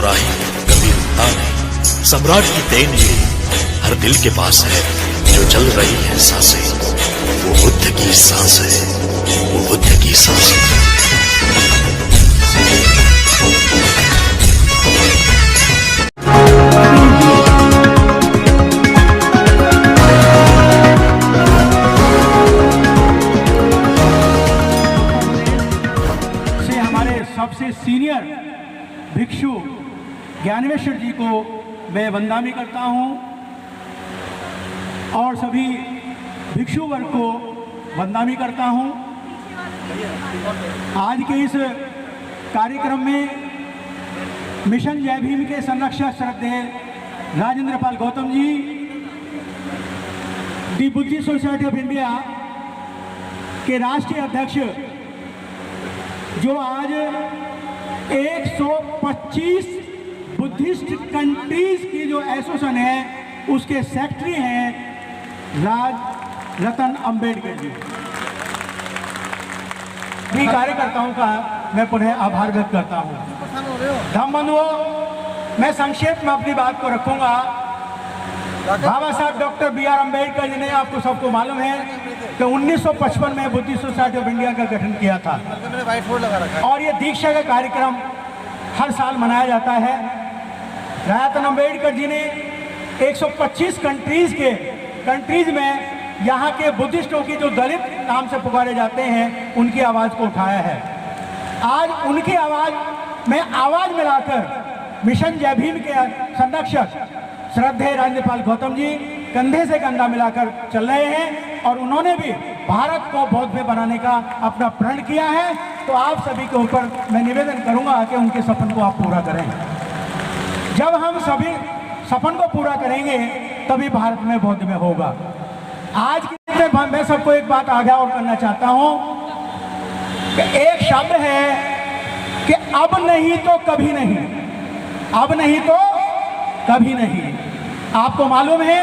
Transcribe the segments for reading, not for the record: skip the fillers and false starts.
चौराहे कभी रुकता नहीं। सम्राट की देन ये हर दिल के पास है, जो चल रही है सांसें वो बुद्ध की सांस है, वो बुद्ध की सांस है। सबसे सीनियर भिक्षु ज्ञानेश्वर जी को मैं वंदना करता हूं और सभी भिक्षु वर्ग को वंदना करता हूं। आज के इस कार्यक्रम में मिशन जय भीम के संरक्षक श्रद्धेय Rajendra Pal Gautam ji, the Buddhist society of India के राष्ट्रीय अध्यक्ष, जो आज 125 बुद्धिस्ट कंट्रीज की जो एसोसिएशन है उसके सेक्रेटरी हैं राज रतन अंबेडकर जी। भी कार्यकर्ताओं का मैं पुनः आभार व्यक्त करता हूं। धम्म बंधुओं, मैं संक्षेप में अपनी बात को रखूंगा। बाबा साहब डॉक्टर बी.आर. अम्बेडकर जी ने, आपको सबको मालूम है कि 1955 में बुद्धिस्ट सोसाइटी ऑफ इंडिया का गठन किया था और ये दीक्षा का कार्यक्रम हर साल मनाया जाता है। रतन अम्बेडकर जी ने 125 कंट्रीज में यहाँ के बुद्धिस्टों की, जो दलित नाम से पुकारे जाते हैं, उनकी आवाज़ को उठाया है। आज उनकी आवाज़ में आवाज़ मिलाकर मिशन जय भीम के संरक्षक श्रद्धेय राजेंद्र पाल गौतम जी कंधे से कंधा मिलाकर चल रहे हैं और उन्होंने भी भारत को बौद्ध में बनाने का अपना प्रण किया है। तो आप सभी के ऊपर मैं निवेदन करूंगा कि उनके सपन को आप पूरा करें। जब हम सभी सपन को पूरा करेंगे तभी भारत में बौद्ध में होगा। आज के मैं सबको एक बात आगाह और करना चाहता हूं कि एक शब्द है कि अब नहीं तो कभी नहीं, अब नहीं तो कभी नहीं। आपको मालूम है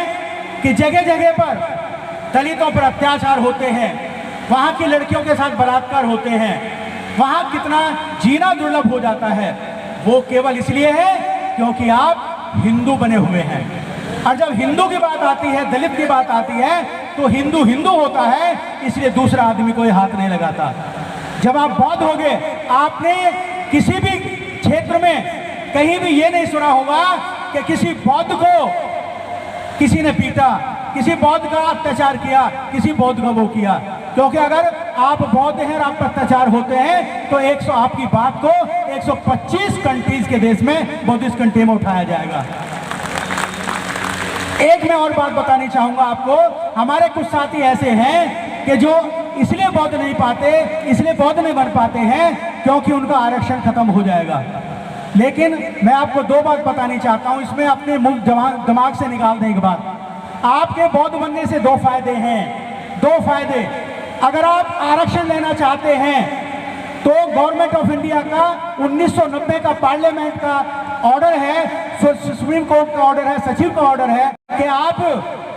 कि जगह जगह पर दलितों पर अत्याचार होते हैं, वहाँ की लड़कियों के साथ बलात्कार होते हैं, वहाँ कितना जीना दुर्लभ हो जाता है। वो केवल इसलिए है क्योंकि आप हिंदू बने हुए हैं। और जब हिंदू की बात आती है, दलित की बात आती है, तो हिंदू हिंदू होता है, इसलिए दूसरा आदमी कोई हाथ नहीं लगाता। जब आप बौद्ध हो गए, आपने किसी भी क्षेत्र में कहीं भी ये नहीं सुना होगा कि किसी बौद्ध को किसी ने पीटा, किसी बौद्ध का अत्याचार किया, किसी बौद्ध का वो किया। क्योंकि अगर आप बौद्ध हैं और आप पर अत्याचार होते हैं तो आपकी बात को 125 कंट्रीज के देश में बुद्धिस्ट कंट्री में उठाया जाएगा। एक मैं और बात बतानी चाहूंगा आपको। हमारे कुछ साथी ऐसे हैं कि जो इसलिए बौद्ध नहीं पाते, इसलिए बौद्ध नहीं बन पाते हैं क्योंकि उनका आरक्षण खत्म हो जाएगा। लेकिन मैं आपको दो बात बतानी चाहता हूं, इसमें अपने मुंह दिमाग से निकाल दें एक बात। आपके बौद्ध बनने से दो फायदे हैं, दो फायदे। अगर आप आरक्षण लेना चाहते हैं तो गवर्नमेंट ऑफ इंडिया का 1990 का पार्लियामेंट का ऑर्डर है, सुप्रीम कोर्ट का ऑर्डर है, सचिव का ऑर्डर है कि आप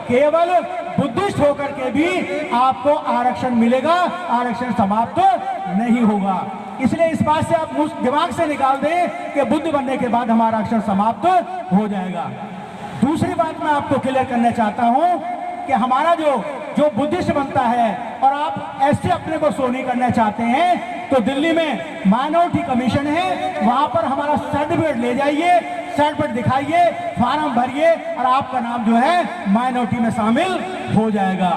केवल बुद्धिस्ट होकर के भी आपको आरक्षण मिलेगा, आरक्षण समाप्त नहीं होगा। इसलिए इस बात से आप दिमाग से निकाल दें कि बुद्ध बनने के बाद हमारा आरक्षण समाप्त हो जाएगा। दूसरी बात मैं आपको क्लियर करना चाहता हूं कि हमारा जो बुद्धिस्ट बनता है और आप ऐसे अपने को शो नहीं करना चाहते हैं तो दिल्ली में माइनॉरिटी कमीशन है, वहां पर हमारा सर्टिफिकेट ले जाइए, सर्टिफिकेट दिखाइए, फॉर्म भरिए और आपका नाम जो है माइनॉरिटी में शामिल हो जाएगा।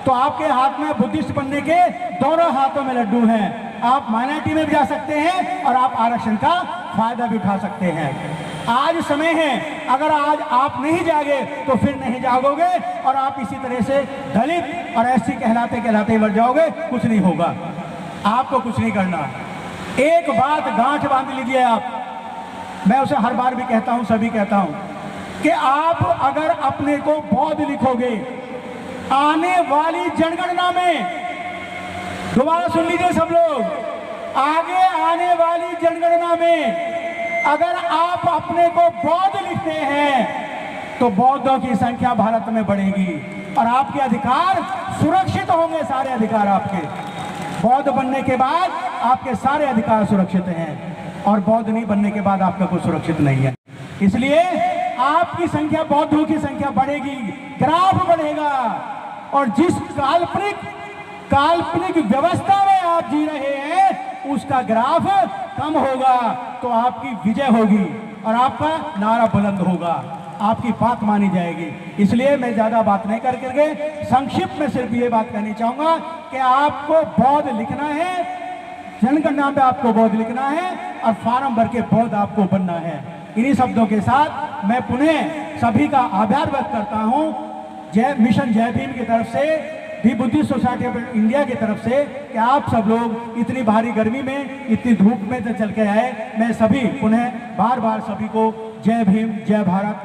तो आपके हाथ में बुद्धिस्ट बनने के दोनों हाथों में लड्डू हैं। आप माइनॉरिटी में भी जा सकते हैं और आप आरक्षण का फायदा भी उठा सकते हैं। आज समय है, अगर आज आप नहीं जागे तो फिर नहीं जागोगे और आप इसी तरह से दलित और ऐसी कहलाते मर जाओगे। कुछ नहीं होगा, आपको कुछ नहीं करना। एक बात गांठ बांध लीजिए आप, मैं उसे हर बार भी कहता हूं, सभी कहता हूं कि आप अगर अपने को बौद्ध लिखोगे आने वाली जनगणना में, दोबारा सुन लीजिए सब लोग, आगे आने वाली जनगणना में अगर आप अपने को बौद्ध लिखते हैं तो बौद्धों की संख्या भारत में बढ़ेगी और आपके अधिकार सुरक्षित होंगे। सारे अधिकार आपके बौद्ध बनने के बाद आपके सारे अधिकार सुरक्षित हैं। और बौद्ध नहीं बनने के बाद आपका कोई सुरक्षित नहीं है। इसलिए आपकी संख्या, बौद्धों की संख्या बढ़ेगी, ग्राफ बढ़ेगा, और जिस काल्पनिक व्यवस्था में आप जी रहे हैं उसका ग्राफ कम होगा, तो आपकी विजय होगी और आपका नारा बुलंद होगा, आपकी बात मानी जाएगी। इसलिए मैं ज्यादा बात नहीं करके संक्षिप्त में सिर्फ ये बात कहनी चाहूंगा कि आपको बौद्ध लिखना है, जनगणना पे आपको बौद्ध लिखना है और फार्म भर के बौद्ध आपको बनना है। इन्हीं शब्दों के साथ मैं पुनः सभी का आभार व्यक्त करता हूं, मिशन जय भीम की तरफ से, दी बुद्धिस्ट सोसाइटी ऑफ इंडिया की तरफ से, कि आप सब लोग इतनी भारी गर्मी में, इतनी धूप में से चल के आए। मैं सभी पुनः बार बार सभी को जय भीम, जय भारत।